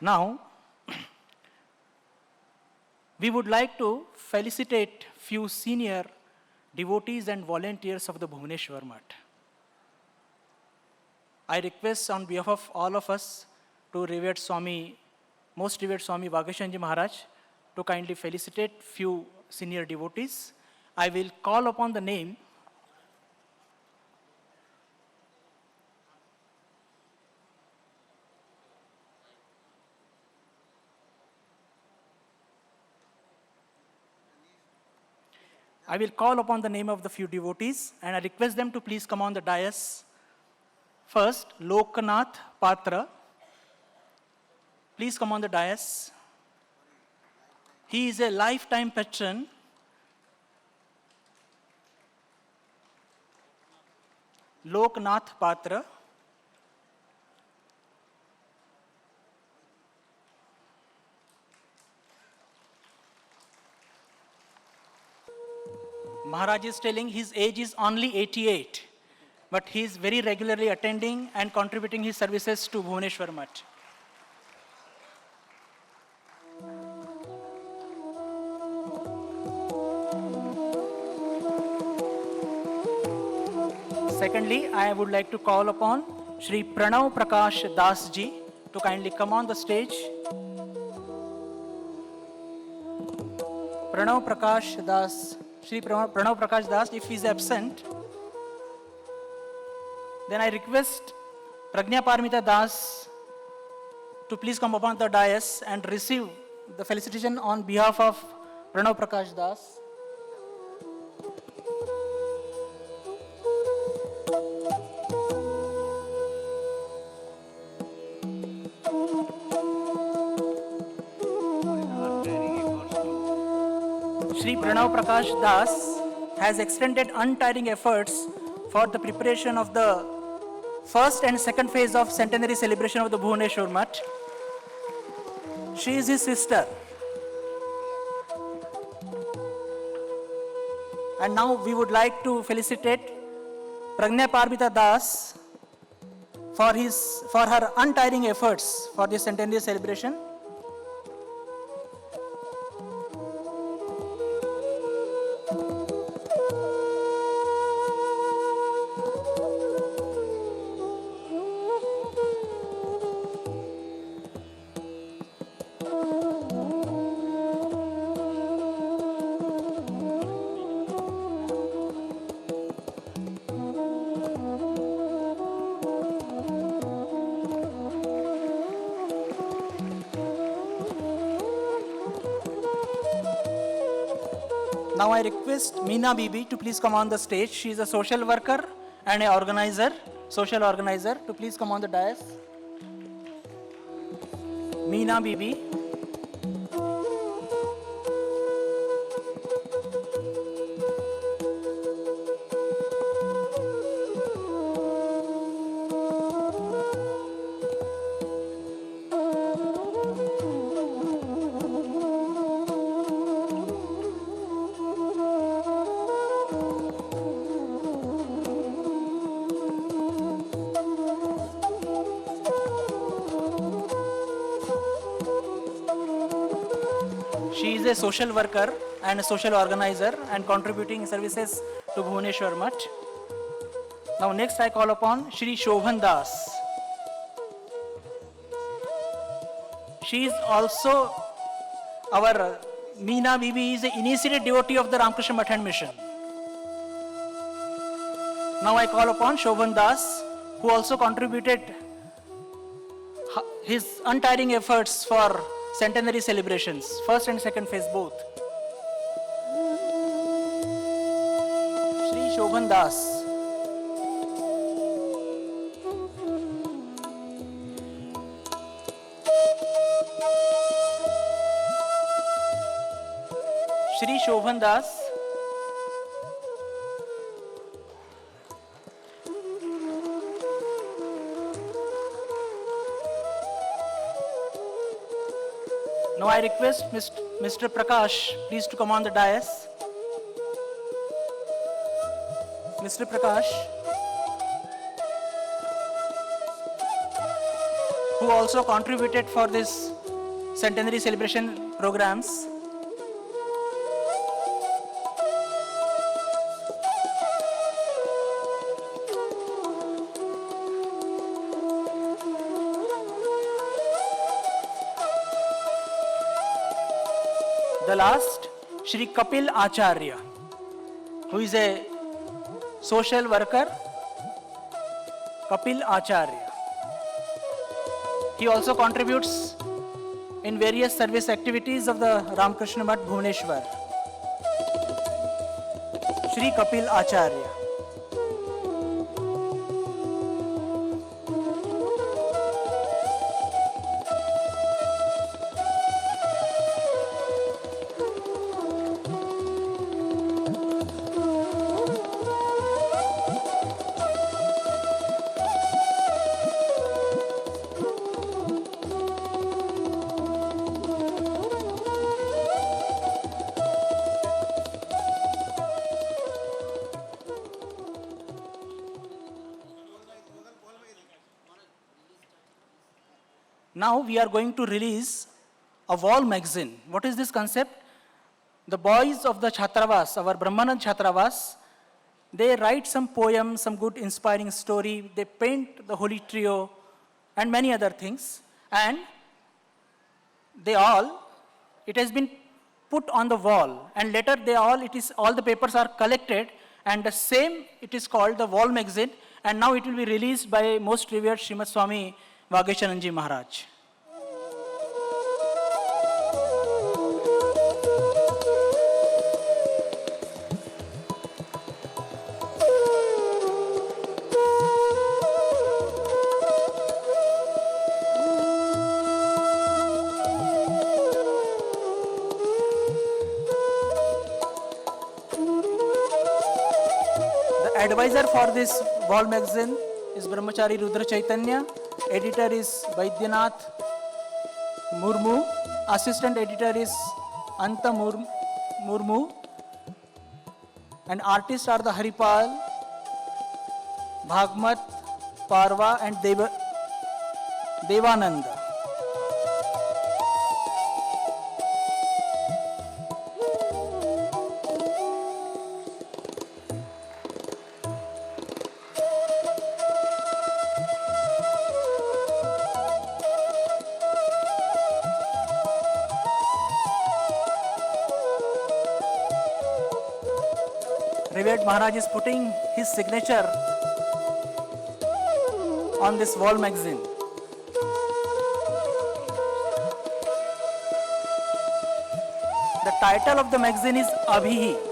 Now, we would like to felicitate few senior devotees and volunteers of the Bhubaneswar Math. I request on behalf of all of us to revered Swami, most revered Swami Vagashanji Maharaj to kindly felicitate few senior devotees. I will call upon the name. I will call upon the name of the few devotees and I request them to please come on the dais. First, Loknath Patra. Please come on the dais. He is a lifetime patron. Loknath Patra. Maharaj is telling his age is only 88, but he is very regularly attending and contributing his services to Bhubaneswar Math. Secondly, I would like to call upon Shri Pranav Prakash Das ji to kindly come on the stage. Pranav Prakash Das, Shri Pranav Prakash Das, if he is absent, then I request Pragnya Paramita Das to please come upon the dais and receive the felicitation on behalf of Pranav Prakash Das. Shri Pranav Prakash Das has extended untiring efforts for the preparation of the first and second phase of centenary celebration of the Bhubaneswar Math. She is his sister. And now we would like to felicitate Pragnya Paramita Das for her untiring efforts for this centenary celebration. Now I request Meena Bibi to please come on the stage. She is a social worker and an organizer, social organizer, to please come on the dais. Meena Bibi. She is a social worker and a social organizer and contributing services to Bhubaneswar Math. Now next I call upon Shri Shobhan Das. She is also our Meena Bibi is an initiated devotee of the Ramakrishna Math and Mission. Now I call upon Shobhan Das, who also contributed his untiring efforts for centenary celebrations, first and second phase both. Shri Shobhan Das. Shri Shobhan Das. Now I request Mr. Prakash, please to come on the dais. Mr. Prakash, who who also contributed for this centenary celebration programs. The last, Shri Kapil Acharya, who is a social worker. Kapil Acharya. He also contributes in various service activities of the Ramakrishna Math, Bhubaneswar. Shri Kapil Acharya. Now we are going to release a wall magazine. What is this concept? The boys of the Chhatravas, our Brahmanand Chhatravas, they write some poem, some good inspiring story, they paint the Holy Trio and many other things, and it has been put on the wall, and later all the papers are collected, and the same, it is called the wall magazine, and now it will be released by most revered Srimad Swami Vageshananji Maharaj. The advisor for this wall magazine is Brahmachari Rudra Chaitanya. Editor is Vaidyanath Murmu. Assistant editor is Anta Murmu. And artists are the Haripal, Bhagmat, Parva and Devananda. Revered Maharaj is putting his signature on this wall magazine. The title of the magazine is Abhihi.